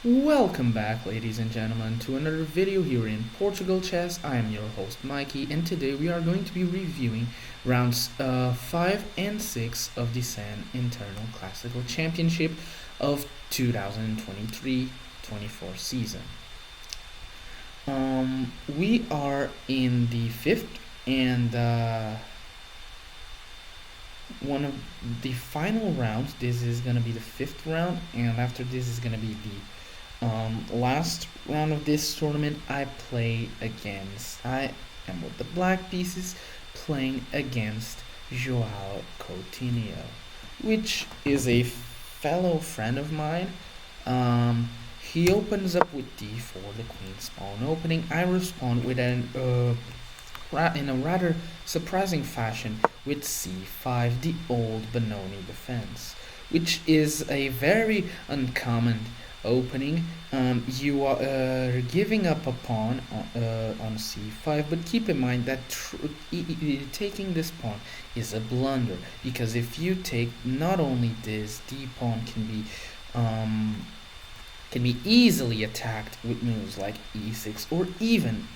Welcome back, ladies and gentlemen, to another video here in Portugal Chess. I am your host Mikey, and today we are going to be reviewing rounds 5 and 6 of the SAN Internal Classical Championship of 2023-24 season. We are in the fifth and one of the final rounds. This is gonna be the fifth round, and after this is gonna be the last round of this tournament. I am with the black pieces playing against Joao Coutinho, which is a fellow friend of mine. He opens up with d4, the queen's pawn opening. I respond with in a rather surprising fashion with c5, the old Benoni defense, which is a very uncommon opening. You are giving up a pawn on c5, but keep in mind that taking this pawn is a blunder, because if you take not only this, the pawn can be easily attacked with moves like e6 or even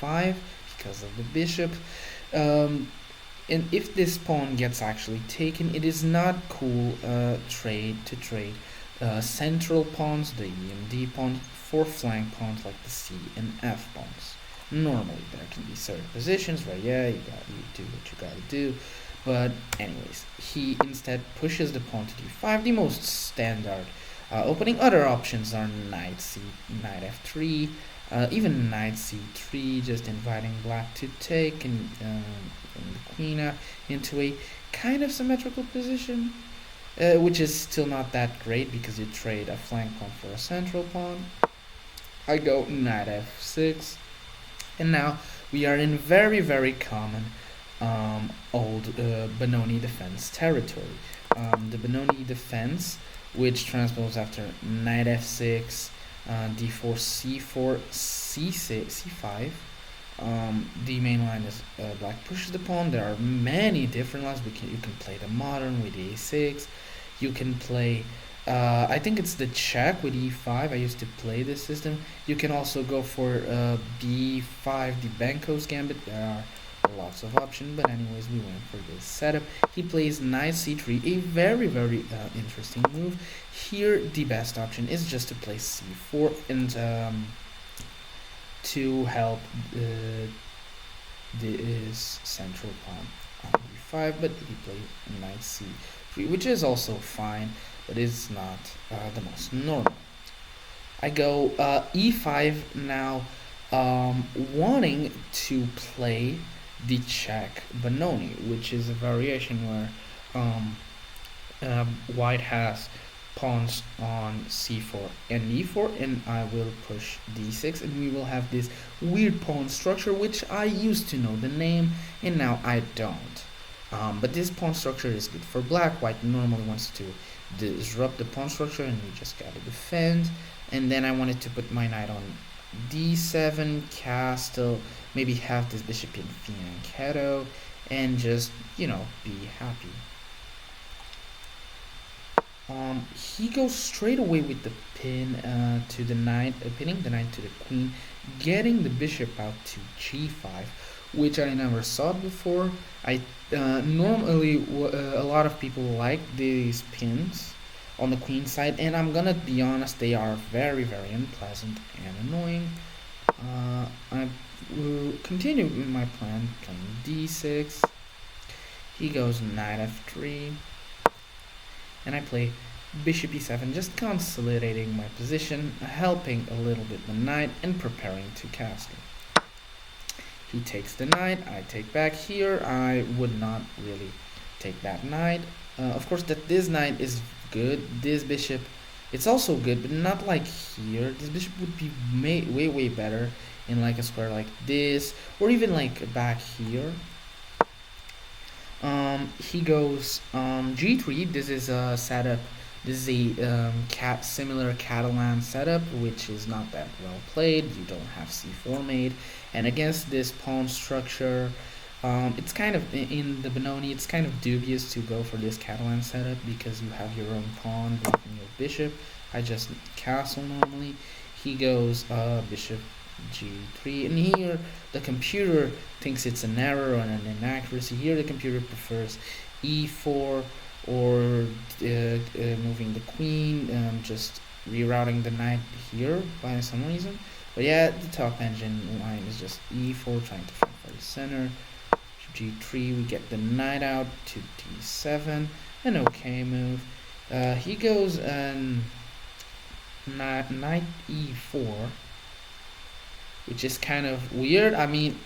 e5 because of the bishop. And if this pawn gets actually taken, it is not cool to trade central pawns, the E and D pawn, for flank pawns like the C and F pawns. Normally there can be certain positions where you do what you gotta do, but anyways, he instead pushes the pawn to d5, the most standard opening. Other options are knight f3, even knight c3, just inviting black to take and the queen into a kind of symmetrical position. Which is still not that great because you trade a flank pawn for a central pawn. I go knight f6, and now we are in very, very common old Benoni defense territory. The Benoni defense, which transposes after knight f6, d4, c4, c6, c5. The main line is black pushes the pawn. There are many different lines. You can play the modern with a6. You can play, I think it's the check with e5. I used to play this system. You can also go for b5, the Benko's gambit. There are lots of options, but anyways, we went for this setup. He plays knight c3, a very, very interesting move. Here, the best option is just to play c4 and to help this central pawn on b5, but he played knight c3, which is also fine, but it's not the most normal. I go e5 now, wanting to play the check Benoni, which is a variation where white has pawns on c4 and e4, and I will push d6, and we will have this weird pawn structure, which I used to know the name and now I don't. But this pawn structure is good for black. White normally wants to disrupt the pawn structure, and we just gotta defend. And then I wanted to put my knight on d7, castle, maybe have this bishop in fianchetto, and just, be happy. He goes straight away with the pin to the knight, pinning the knight to the queen, getting the bishop out to g5, which I never saw before. I normally a lot of people like these pins on the queen side, and I'm gonna be honest, they are very, very unpleasant and annoying. I will continue with my plan, playing d6. He goes knight f3. And I play bishop e7, just consolidating my position, helping a little bit the knight, and preparing to castle. He takes the knight, I take back. Here I would not really take that knight. Of course, that this knight is good. This bishop, it's also good, but not like here. This bishop would be way, way better in like a square like this, or even like back here. He goes g3. This is a setup. This is a similar Catalan setup, which is not that well played. You don't have c4 made, and against this pawn structure, it's kind of in the Benoni. It's kind of dubious to go for this Catalan setup because you have your own pawn blocking your bishop. I just castle normally. He goes bishop g3, and here the computer thinks it's an error and an inaccuracy. Here the computer prefers e4 or moving the queen, just rerouting the knight here by some reason. But yeah, the top engine line is just e4, trying to find for the center. g3, we get the knight out to d7, an okay move. He goes knight e4, which is kind of weird. I mean,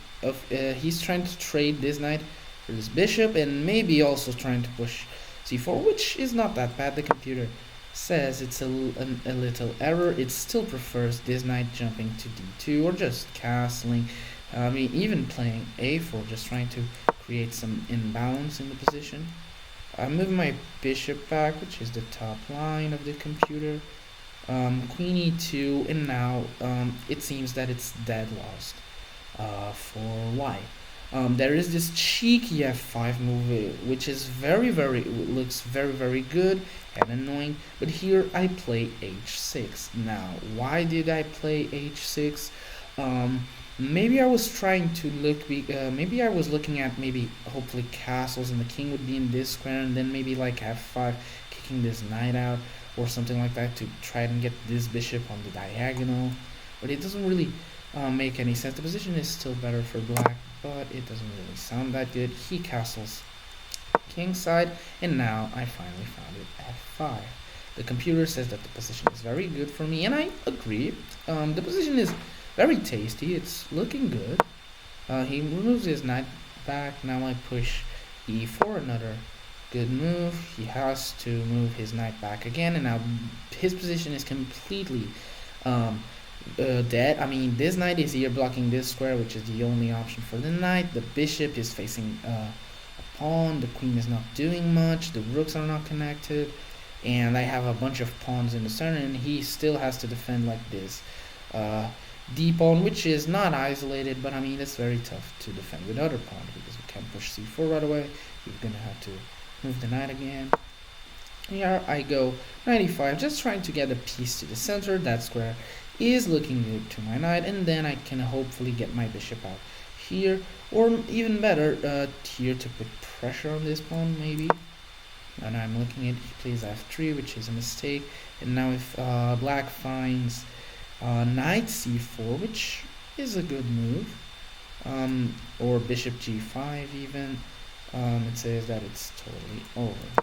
he's trying to trade this knight for this bishop, and maybe also trying to push c4, which is not that bad. The computer says it's a little error. It still prefers this knight jumping to d2 or just castling. I mean, even playing a4, just trying to create some imbalance in the position. I move my bishop back, which is the top line of the computer. Queen e2, and now it seems that it's dead lost for white. There is this cheeky f5 move, which is looks very good and annoying. But here I play h6. Now, why did I play h6? Maybe I was trying to look. Maybe I was looking at hopefully castles, and the king would be in this square, and then maybe like f5, kicking this knight out or something like that to try and get this bishop on the diagonal. But it doesn't really make any sense. The position is still better for black, but it doesn't really sound that good. He castles kingside, and now I finally found it f5. The computer says that the position is very good for me, and I agree. The position is very tasty. It's looking good. He moves his knight back. Now I push e4, another good move. He has to move his knight back again, and now his position is completely dead. I mean, this knight is here blocking this square, which is the only option for the knight. The bishop is facing a pawn. The queen is not doing much. The rooks are not connected, and I have a bunch of pawns in the center, and he still has to defend like this d pawn, which is not isolated, but I mean, it's very tough to defend with other pawns because we can't push c4 right away. You're gonna have to move the knight again. Here I go 95, just trying to get a piece to the center. That square is looking good to my knight, and then I can hopefully get my bishop out here, or even better, here to put pressure on this pawn maybe. And I'm looking at, he plays f3, which is a mistake. And now if black finds knight c4, which is a good move, or bishop g5 even, it says that it's totally over.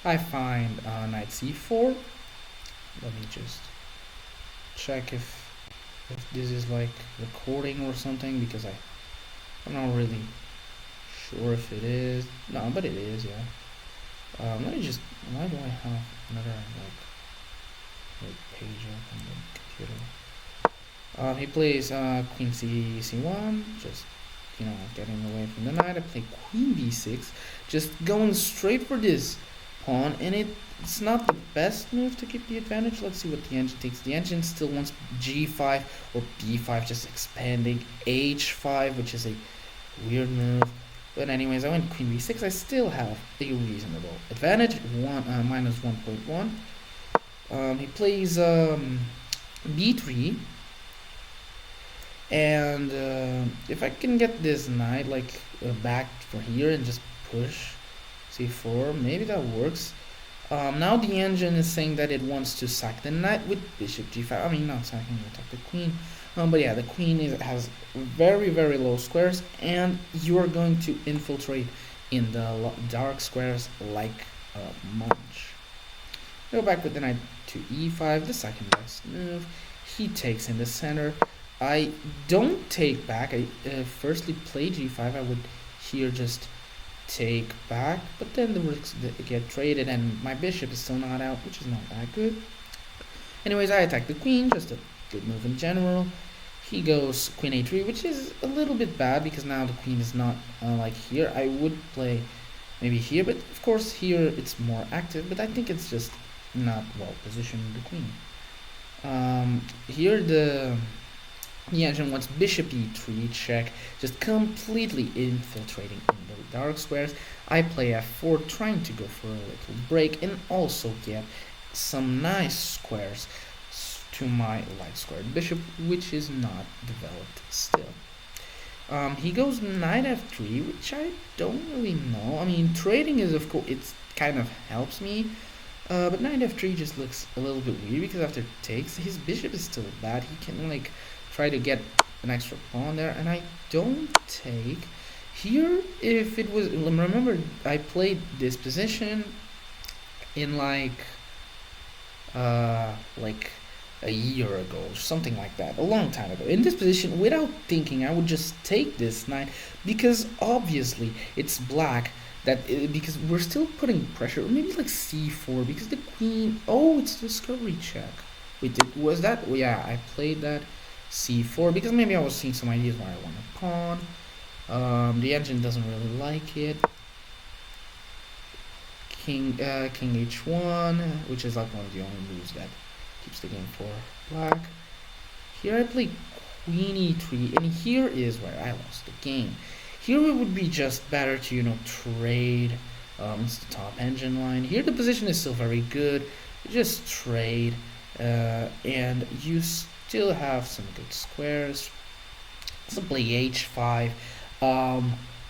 I find knight c4. Let me just check if this is like recording or something, because I'm not really sure if it is. No, but it is, yeah. Let me just, why do I have another like page up on the computer? He plays queen c1, just getting away from the knight. I play queen b6, just going straight for this pawn, and it's not the best move to keep the advantage. Let's see what the engine takes. The engine still wants g5 or b5, just expanding h5, which is a weird move. But anyways, I went queen b6. I still have a reasonable advantage, minus 1.1. He plays b3, and if I can get this knight back for here and just push c4, maybe that works. Now the engine is saying that it wants to sack the knight with bishop g5. I mean, not sacking, attack the queen. But yeah, the queen has very low squares, and you are going to infiltrate in the dark squares like a munch. Go back with the knight to e5, the second best move. He takes in the center. I don't take back. I firstly play g5. I would here just take back, but then the rooks get traded, and my bishop is still not out, which is not that good. Anyways, I attack the queen, just a good move in general. He goes queen a3, which is a little bit bad because now the queen is not like here. I would play maybe here, but of course here it's more active, but I think it's just not well positioned, the queen. Here the engine wants bishop e3 check, just completely infiltrating in the dark squares. I play f4, trying to go for a little break and also get some nice squares to my light squared bishop, which is not developed still. He goes knight f3, which I don't really know. I mean, trading is, of course, it kind of helps me, but knight f3 just looks a little bit weird because after takes, his bishop is still bad. He can like try to get an extra pawn there, and I don't take. Here, if it was, remember, I played this position in like a year ago or something like that, a long time ago. In this position, without thinking, I would just take this knight because obviously it's black. Because we're still putting pressure, or maybe like c4 because the queen. Oh, it's discovery check. Wait, was that? Oh, yeah, I played that c4 because maybe I was seeing some ideas where I want a pawn. The engine doesn't really like it. King h1, which is like one of the only moves that keeps the game for black. Here I play queen e3, and here is where I lost the game. Here it would be just better to trade. It's the top engine line. Here the position is still very good. You just trade, and you still have some good squares. So play h5.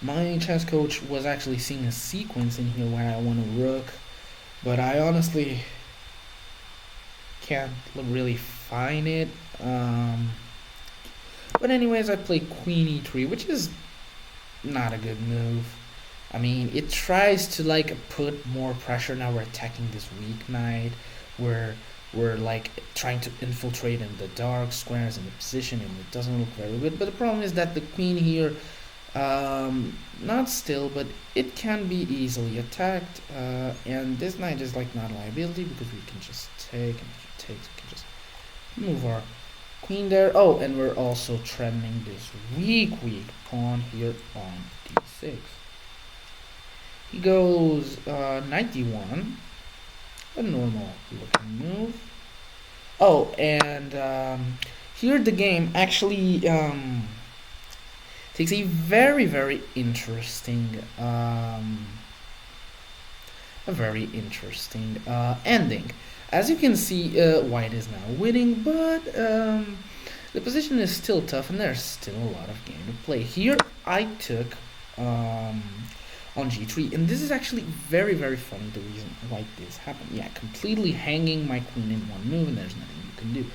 My chess coach was actually seeing a sequence in here where I want a rook, but I honestly can't really find it. But anyways, I play queen e3, which is not a good move. I mean, it tries to like put more pressure. Now we're attacking this weak knight. We're like trying to infiltrate in the dark squares in the position, and it doesn't look very good. But the problem is that the queen here, not still, but it can be easily attacked, and this knight is like not a liability because we can just take, and if it takes, we can just move our queen there. Oh, and we're also threatening this weak pawn here on d6. He goes knight d1, a normal looking move. Oh, and here the game actually takes a very, very interesting ending. As you can see, white is now winning, but the position is still tough, and there's still a lot of game to play. Here I took on g3, and this is actually very, very funny, the reason why this happened. Yeah, completely hanging my queen in one move, and there's nothing you can do.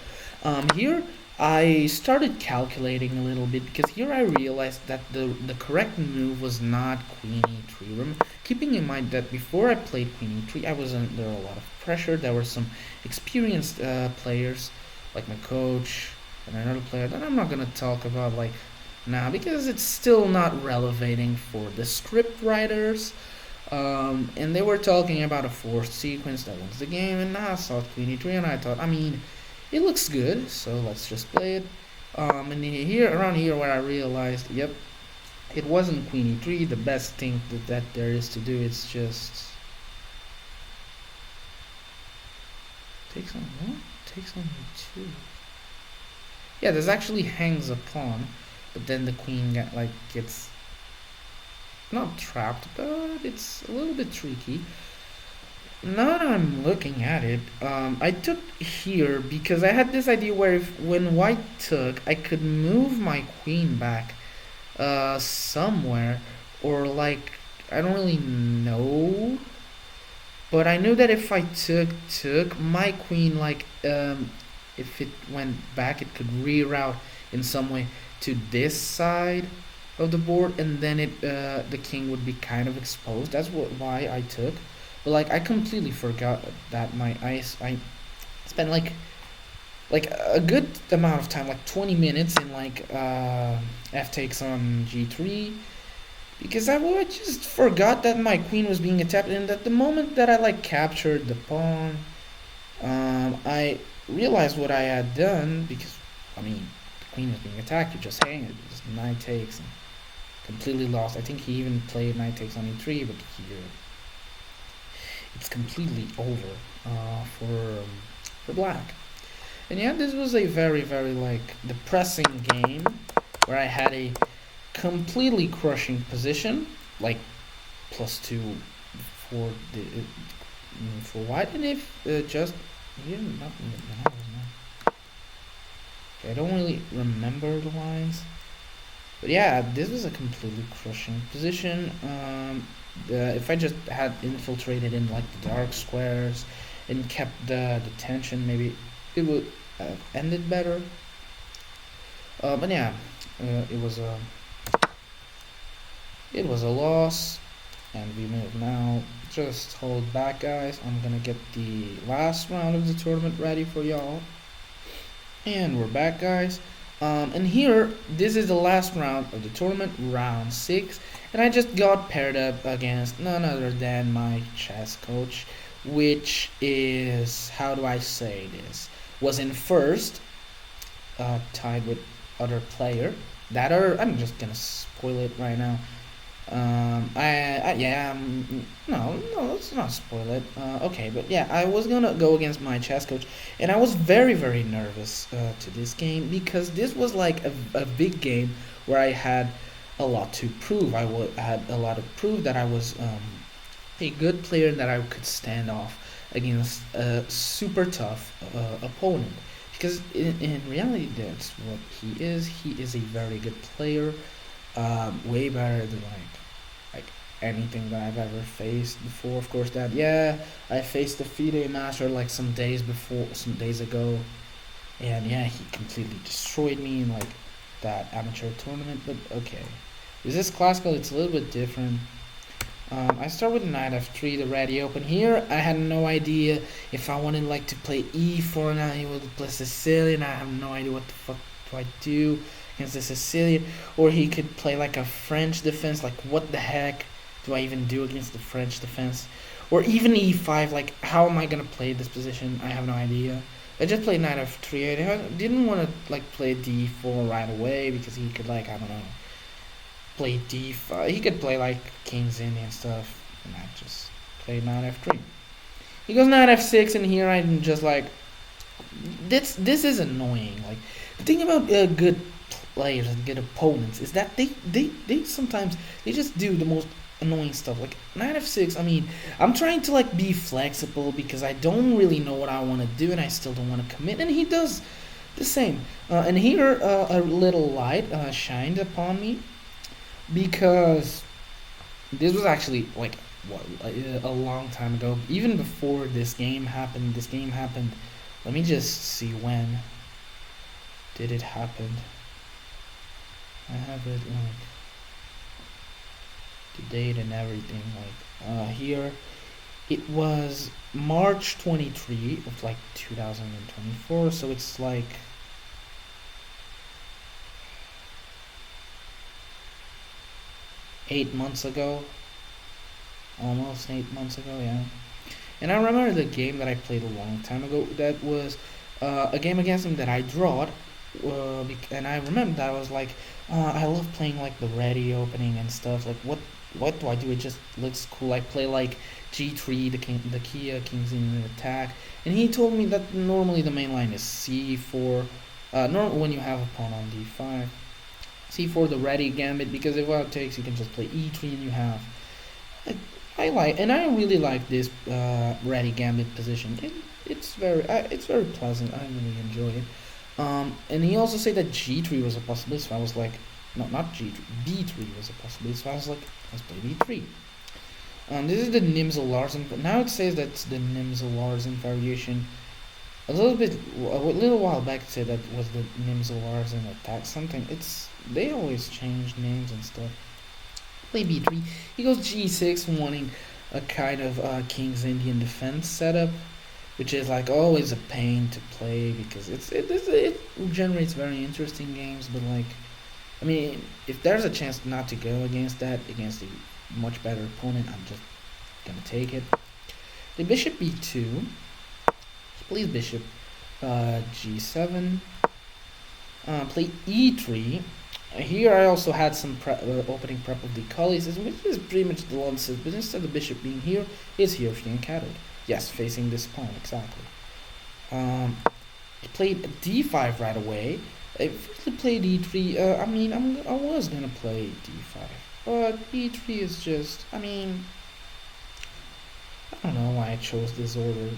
Here I started calculating a little bit, because here I realized that the correct move was not queen e3. Keeping in mind that before I played queen e3, I was under a lot of pressure. There were some experienced players, like my coach and another player that I'm not going to talk about like now, because it's still not relevating for the script writers. And they were talking about a fourth sequence that wins the game, and I saw queen e3, and I thought, I mean, it looks good, so let's just play it. And here, around here, where I realized, yep, it wasn't queen e3. The best thing that there is to do is just takes on what? Takes on e2. Yeah, this actually hangs a pawn, but then the queen gets not trapped, but it's a little bit tricky. Now that I'm looking at it, I took here because I had this idea where when white took, I could move my queen back somewhere, or like, I don't really know, but I knew that if I took my queen, like, if it went back, it could reroute in some way to this side of the board, and then the king would be kind of exposed. That's why I took. But like, I completely forgot that I spent like a good amount of time, like 20 minutes in like f takes on g3, because I just forgot that my queen was being attacked, and at the moment that I like captured the pawn, I realized what I had done, because I mean, the queen was being attacked, you just hang it, just knight takes, and completely lost. I think he even played knight takes on e3, but here it's completely over for black. And yeah, this was a very, very like depressing game where I had a completely crushing position, like +2 for the for white, and if just here, not, okay, I don't really remember the lines, but yeah, this was a completely crushing position. If I just had infiltrated in like the dark squares and kept the tension, maybe it would have ended better. But yeah, it was a loss, and we move now. Just hold back, guys. I'm gonna get the last round of the tournament ready for y'all. And we're back, guys. And here, this is the last round of the tournament, round 6. And I just got paired up against none other than my chess coach, which is, how do I say this? Was in first, tied with other player. I'm just gonna spoil it right now. Yeah, no, let's not spoil it. Okay, but yeah, I was gonna go against my chess coach, and I was very, very nervous to this game because this was like a big game where I had a lot to prove. Had a lot of proof that I was a good player and that I could stand off against a super tough opponent. Because in reality, that's what he is. He is a very good player, way better than like anything that I've ever faced before. Of course, that yeah, I faced the FIDE Master like some days ago, and yeah, he completely destroyed me in like that amateur tournament. But okay, with this classical, it's a little bit different. I start with knight f3, the ready open. Here, I had no idea if I wanted like to play e4 now. He would play Sicilian. I have no idea what the fuck do I do against the Sicilian, or he could play like a French defense. Like, what the heck do I even do against the French defense? Or even e5. Like, how am I gonna play this position? I have no idea. I just played knight f3. I didn't want to like play d4 right away because he could like, I don't know, play d5. He could play like king's Indian stuff, and I just played knight f3. He goes knight f6, and here I'm just like, this is annoying. Like, the thing about good players and good opponents is that they sometimes they just do the most annoying stuff. Like knight f6. I mean, I'm trying to like be flexible because I don't really know what I want to do, and I still don't want to commit. And he does the same. And here a little light shined upon me, because this was actually like a long time ago, even before this game happened. Let me just see, when did it happen? I have it like the date and everything. Like here, it was March 23 of like 2024. So it's like 8 months ago, almost 8 months ago, yeah. And I remember the game that I played a long time ago. That was a game against him that I drawed, and I remember that I was like, I love playing like the ready opening and stuff. Like, what do I do? It just looks cool. I play like g3, the Kia king's in the attack, and he told me that normally the main line is c4. Normally when you have a pawn on d5. c4 the ready gambit, because if it takes, you can just play e3 and you have. I really like this ready gambit position. It's very pleasant. I really enjoy it. And he also said that g3 was a possibility. So I was like, no, not g3, b3 was a possibility. So I was like, let's play b3. This is the Nimzo-Larsen, but now it says that's the Nimzo-Larsen variation. A little while back it said that was the Nimzo-Larsen attack something. They always change names and stuff. Play b3. He goes g6, wanting a kind of King's Indian defense setup, which is like always a pain to play because it generates very interesting games. But like, I mean, if there's a chance not to go against a much better opponent, I'm just gonna take it. The bishop b2. Plays bishop g7. Play e3. Here I also had some opening prep of the Collies, which is pretty much the Lances, but instead of the bishop being here, is here fianchettoed. Yes, facing this pawn, exactly. He played d5 right away. I firstly played e3. I was gonna play d5, but e3 is just, don't know why I chose this order.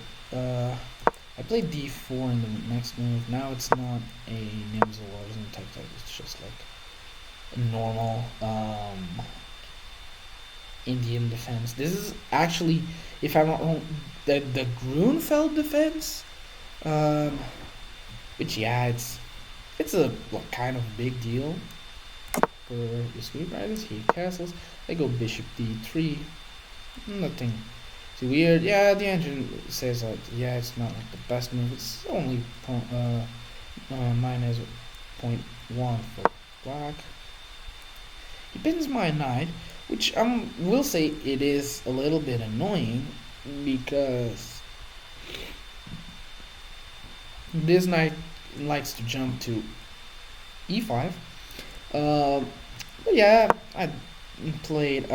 I played d4 in the next move. Now it's not a Nimzo or something type. It's just like a normal Indian defense. This is actually, if I'm not wrong, the Grunfeld defense. Which yeah, it's a kind of big deal for the Sweet Riders. He castles. I go bishop d3. Nothing too weird. Yeah, the engine says that yeah, it's not like the best move. It's only minus 0.1 for black. He pins my knight, which I will say it is a little bit annoying because this knight likes to jump to e5. But yeah, I played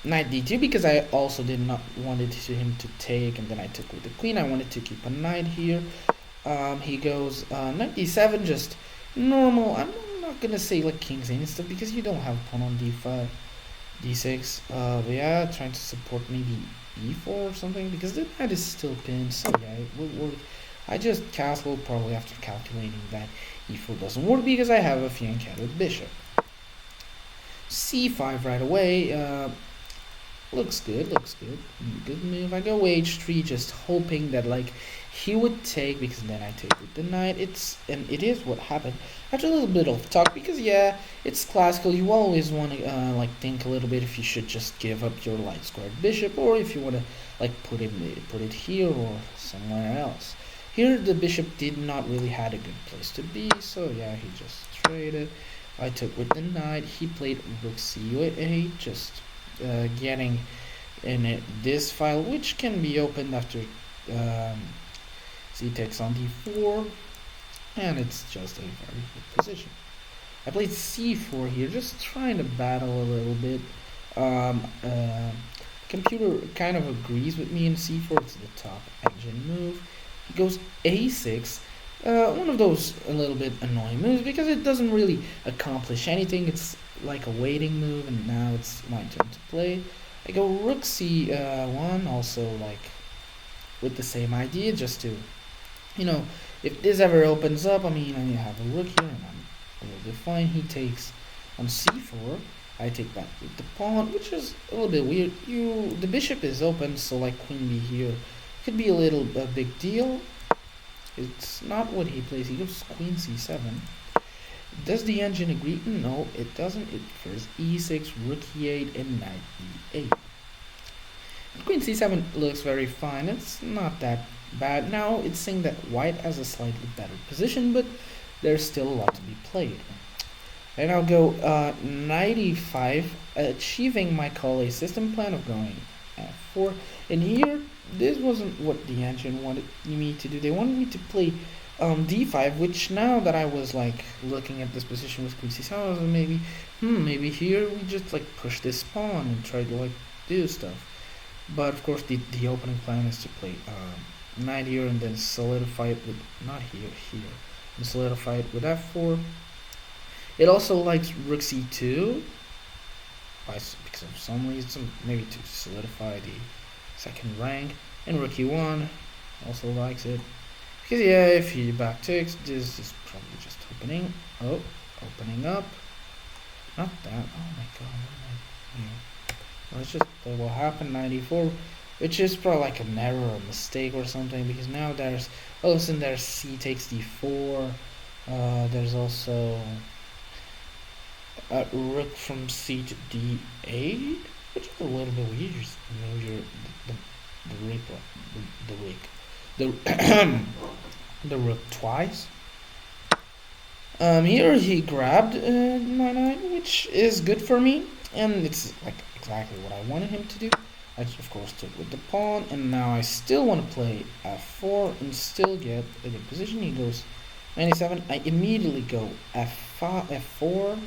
knight d2 because I also did not wanted him to take, and then I took with the queen. I wanted to keep a knight here. He goes knight d7, just normal. I'm not gonna say like king's and stuff because you don't have pawn on d5, d6. But yeah, trying to support maybe e4 or something because the knight is still pinned. So yeah, it would work. I just castled probably after calculating that e4 doesn't work because I have a fianchettoed bishop. c5 right away. Looks good. Good move. I go h3, just hoping that like he would take, because then I take with the knight. It is what happened. After a little bit of talk, because yeah, it's classical. You always want to like think a little bit if you should just give up your light squared bishop, or if you want to like put it here or somewhere else. Here the bishop did not really had a good place to be, so yeah, he just traded. I took with the knight. He played rook c8, just getting in this file, which can be opened after c takes on d4, and it's just a very good position. I played c4 here, just trying to battle a little bit. Computer kind of agrees with me in c4. It's the top engine move. He goes a6. One of those a little bit annoying moves because it doesn't really accomplish anything. It's like a waiting move, and now it's my turn to play. I go rook c1, also like with the same idea, just to, you know, if this ever opens up, I mean, I have a rook here, and I'm a little bit fine. He takes on c4. I take back with the pawn, which is a little bit weird. The bishop is open, so like queen b here could be a big deal. It's not what he plays. He goes queen c7. Does the engine agree? No, it doesn't. It prefers e6, rook e8, and knight e8. Queen c7 looks very fine. It's not that bad. Now it's saying that white has a slightly better position, but there's still a lot to be played. And I'll go knight e5, achieving my Collet system plan of going f4. And here, this wasn't what the engine wanted me to do. They wanted me to play d5, which now that I was like looking at this position with queen c7, I was maybe here we just like push this pawn and try to like do stuff. But of course the opening plan is to play knight here and then solidify it with, not here, and solidify it with f4. It also likes rook c2 because of some reason, maybe to solidify the second rank, and rook e1 also likes it. Because yeah, if he back takes, this is probably just opening up. Not that. Oh my god. Let's just play what happened. 94, which is probably like an error or a mistake or something. Because now there's all of a sudden there's c takes d4. There's also rook from c to d8, which is a little bit weird. You just move the rook twice. Here he grabbed my knight, which is good for me, and it's like exactly what I wanted him to do. I of course took with the pawn, and now I still want to play f4 and still get a good position. He goes 97. I immediately go f5, f4,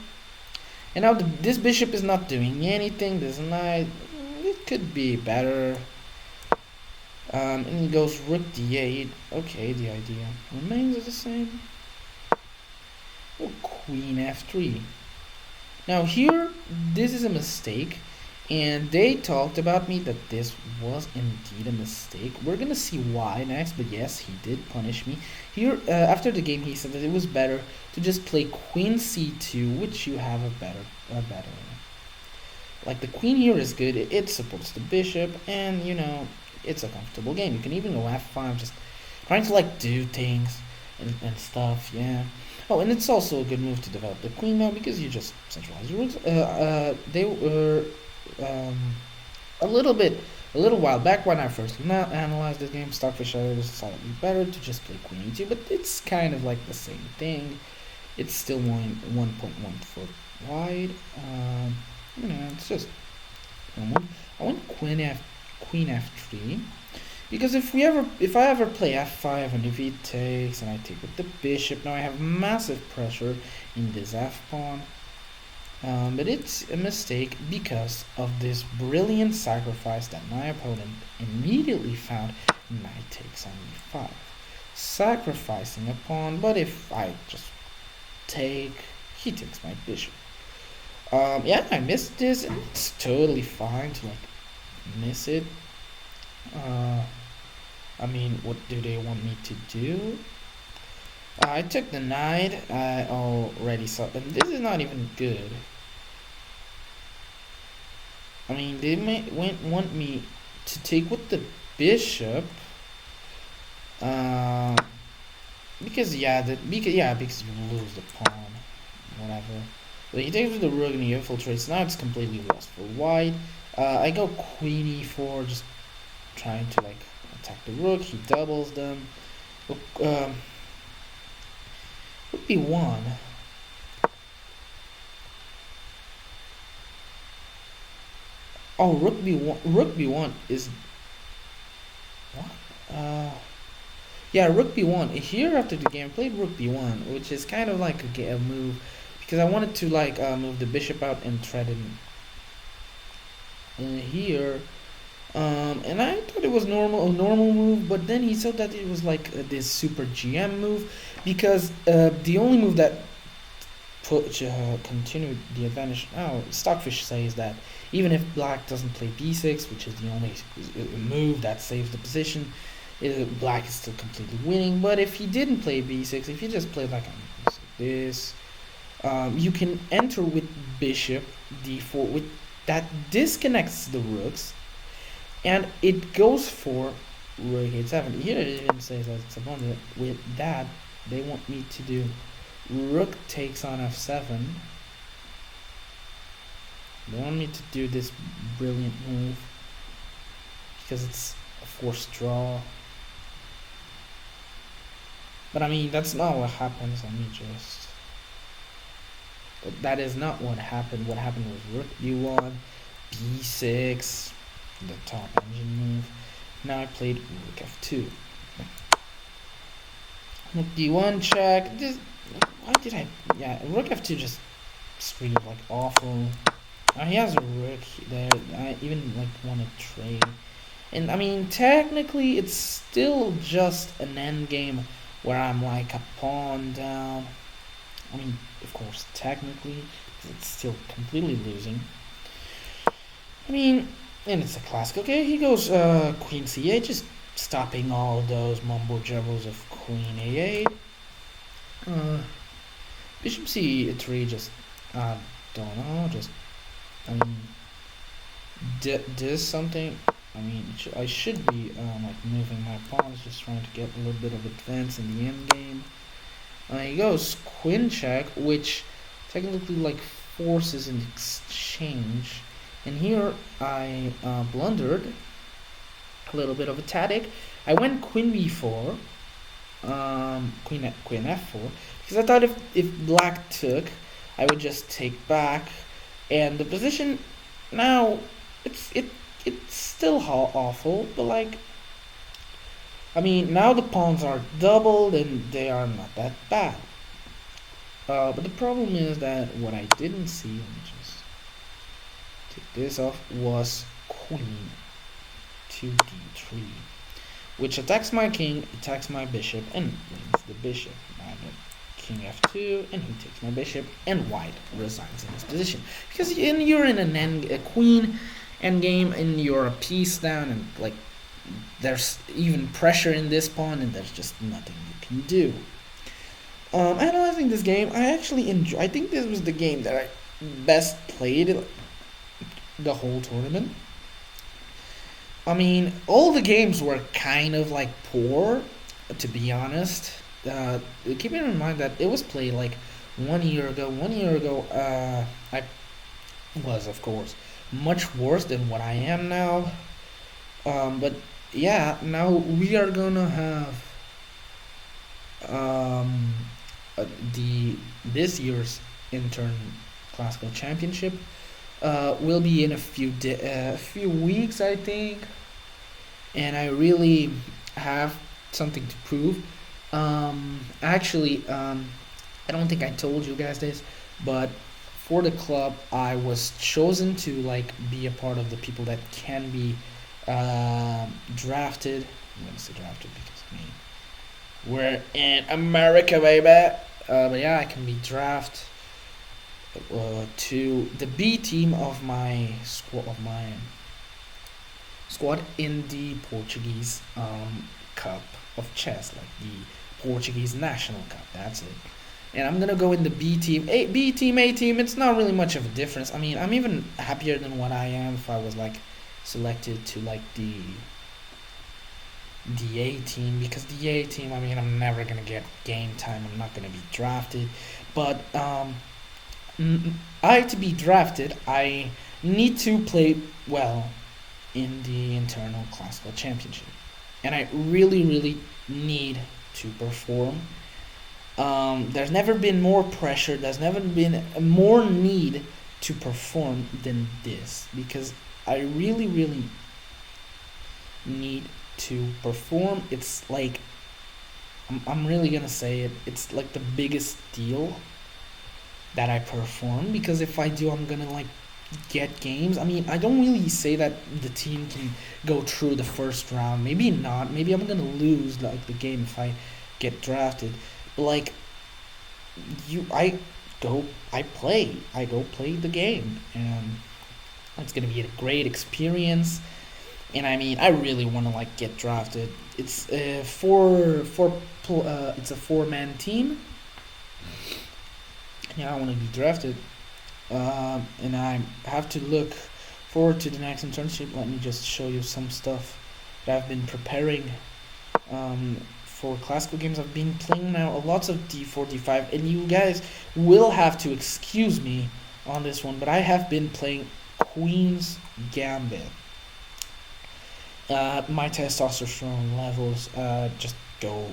and now this bishop is not doing anything. This knight, it could be better. And he goes rook d8. Okay, the idea remains the same. Oh, queen f3. Now here, this is a mistake. and they talked about me that this was indeed a mistake. We're gonna see why next, but yes, he did punish me. Here, after the game, he said that it was better to just play Queen C2, which you have a better. Like the Queen here is good. It supports the bishop, and it's a comfortable game. You can even go F5, just trying to like do things and stuff. Yeah. Oh, and it's also a good move to develop the queen now because you just centralize your rooks. They were um, a little while back when I first analyzed this game. Stockfish I decided it better to just play queen e2, but it's kind of like the same thing. It's still 1.1 foot wide. It's just normal. I went queen f3. Because if I ever play f5 and if he takes and I take with the bishop, now I have massive pressure in this f pawn. But it's a mistake because of this brilliant sacrifice that my opponent immediately found. Knight takes on e5, sacrificing a pawn. But if I just take, he takes my bishop. Yeah, I missed this, and it's totally fine to like miss it. I mean, what do they want me to do? I took the knight. I already saw, and this is not even good. I mean, they want me to take with the bishop. Because you lose the pawn, whatever. But he takes with the rook and he infiltrates. Now it's completely lost for white. I go queen e4, just trying to like attack the rook. He doubles them. Rook b1. Oh, rook b1. Rook b1 is what? Yeah, rook b1. Here after the game, I played rook b1, which is kind of like a move because I wanted to like move the bishop out and thread in here. And I thought it was a normal move, but then he said that it was like this super GM move because the only move that continued the advantage. Oh, Stockfish says that even if black doesn't play b6, which is the only move that saves the position, black is still completely winning. But if he didn't play b6, if he just played like this, you can enter with bishop d4, with that disconnects the rooks. And it goes for rook h7. Here it even says that it's abundant. With that, they want me to do rook takes on f7. They want me to do this brilliant move because it's a forced draw. But I mean, that's not what happens. But that is not what happened. What happened was rook b1, b6. The top engine move. Now I played rook f2. Rook d1 check. Why did I? Yeah, rook f2 just screamed like awful. Now he has a rook there. I even like want to trade. And I mean, technically, it's still just an endgame where I'm like a pawn down. I mean, of course, technically, it's still completely losing. I mean. And it's a classic. Okay, he goes queen c8, just stopping all those mumbo jumbles of queen a8. Bishop c3, just don't know. Just I mean, does something. I mean, I should be like moving my pawns, just trying to get a little bit of advance in the end game. He goes queen check, which technically like forces an exchange. And here I blundered a little bit of a tactic. I went queen b4, queen f4, because I thought if black took, I would just take back, and the position now it's still awful, but like I mean now the pawns are doubled and they are not that bad. But the problem is that what I didn't see. Take this off was queen to d3, which attacks my king, attacks my bishop, and wins the bishop. Now the king f2, and he takes my bishop, and white resigns in his position. Because you're in a queen endgame, and you're a piece down, and like there's even pressure in this pawn, and there's just nothing you can do. Analyzing this game, I actually enjoy. I think this was the game that I best played the whole tournament. I mean, all the games were kind of like poor, to be honest. Keeping in mind that it was played like 1 year ago. 1 year ago, I was, of course, much worse than what I am now. But yeah, now we are gonna have um, this year's intern classical championship. Will be in a few weeks, I think, and I really have something to prove. Actually, I don't think I told you guys this, but for the club, I was chosen to like be a part of the people that can be drafted. I'm gonna say drafted because I mean we're in America, baby. But yeah, I can be drafted to the B team of my squad in the Portuguese Cup of Chess, like the Portuguese National Cup. That's it. And I'm gonna go in the B team, B team, A team. It's not really much of a difference. I mean, I'm even happier than what I am if I was like selected to like the A team, because the A team, I mean, I'm never gonna get game time. I'm not gonna be drafted, but to be drafted, I need to play well in the internal classical championship, and I really, really need to perform. There's never been more pressure. There's never been more need to perform than this, because I really, really need to perform. It's like I'm really gonna say it. It's like the biggest deal that I perform, because if I do, I'm gonna like get games. I mean, I don't really say that the team can go through the first round. Maybe not. Maybe I'm gonna lose like the game if I get drafted. But like I go play the game, and it's gonna be a great experience. And I mean, I really want to like get drafted. It's it's a 4-man team. Yeah, I want to be drafted, and I have to look forward to the next internship. Let me just show you some stuff that I've been preparing for classical games. I've been playing now lots of d4, d5, and you guys will have to excuse me on this one, but I have been playing Queen's Gambit. My testosterone levels just go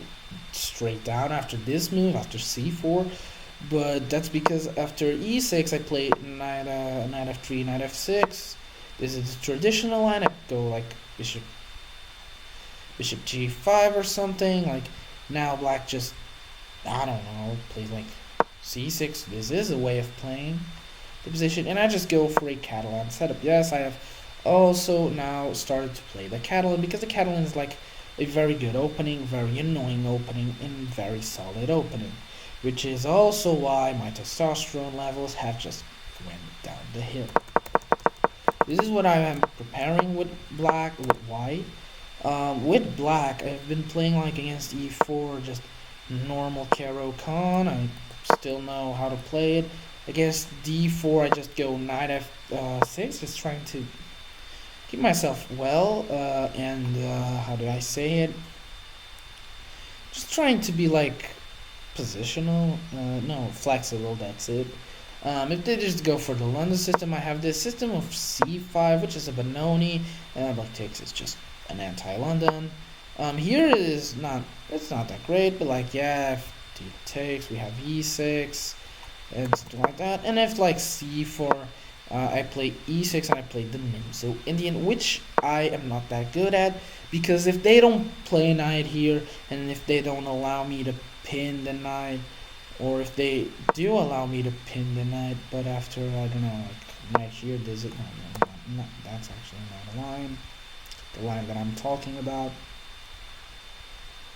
straight down after this move, after c4. But that's because after e6 I play knight f3, knight f6. This is the traditional line. I go like bishop g5 or something. Like now black just, I don't know, plays like c6. This is a way of playing the position, and I just go for a Catalan setup. Yes, I have also now started to play the Catalan, because the Catalan is like a very good opening, very annoying opening, and very solid opening, which is also why my testosterone levels have just went down the hill. This is what I am preparing with white. With black, I've been playing like against e4, just normal Caro-Kann. I still know how to play it. Against d4, I just go knight f6, just trying to keep myself well, and how do I say it? Just trying to be like positional, no, flexible, that's it. If they just go for the London system, I have this system of c5, which is a Benoni, and black takes is just an anti-London. Here it is not, it's not that great, but like, yeah, if d takes, we have e6, and something like that. And if like c4, I play e6 and I play the Nimzo Indian, which I am not that good at, because if they don't play knight here, and if they don't allow me to pin the knight, or if they do allow me to pin the knight, but after, I don't know, like knight here, does it? No, that's actually not a line. The line that I'm talking about.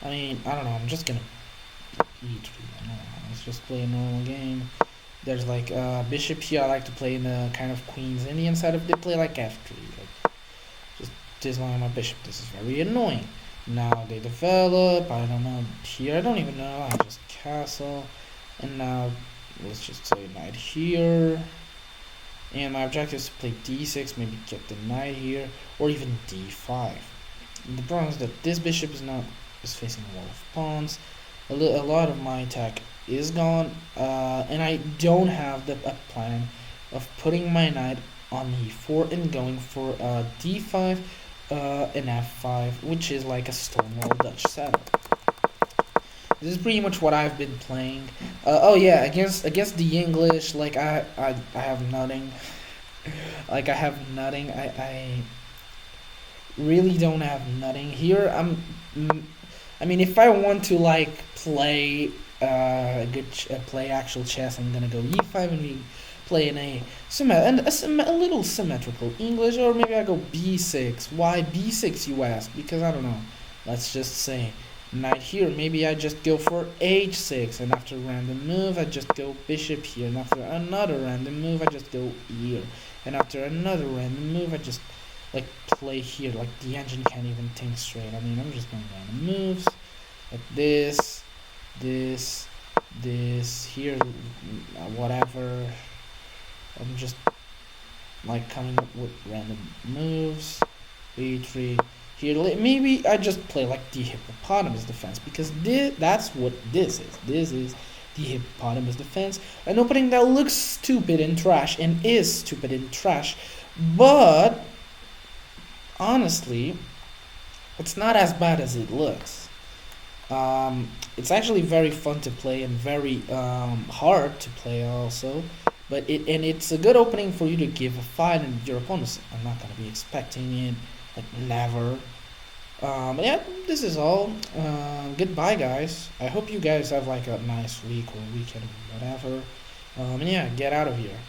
I mean, I don't know, I'm just gonna e3. I don't know. Let's just play a normal game. There's like bishop here. I like to play in the kind of queen's Indian side of they play like f3. Like just dismount my bishop. This is very annoying. Now they develop. I don't know here. I don't even know. I just castle, and now let's just say knight here. And my objective is to play d6, maybe get the knight here, or even d5. And the problem is that this bishop is facing a wall of pawns. A lot of my attack is gone, and I don't have a plan of putting my knight on e4 and going for d5 and f5, which is like a Stonewall Dutch setup. This is pretty much what I've been playing. Oh yeah, against the English, like I have nothing. Like I have nothing. I really don't have nothing here. I mean, if I want to like play play actual chess, I'm gonna go e5 and we play in a little symmetrical English, or maybe I go b6. Why b6, you ask? Because I don't know. Let's just say knight here. Maybe I just go for h6, and after a random move, I just go bishop here, and after another random move, I just go here, and after another random move, I just like play here. Like the engine can't even think straight. I mean, I'm just going random moves like this here, whatever. I'm just like coming up with random moves. b3 here. Maybe I just play like the hippopotamus defense, because that's what this is. This is the hippopotamus defense, an opening that looks stupid and trash and is stupid and trash, but honestly, it's not as bad as it looks. It's actually very fun to play and very hard to play also. But it's a good opening for you to give a fight, and your opponents are not gonna be expecting it, like never. Yeah, this is all. Goodbye, guys. I hope you guys have like a nice week or weekend, whatever. And yeah, get out of here.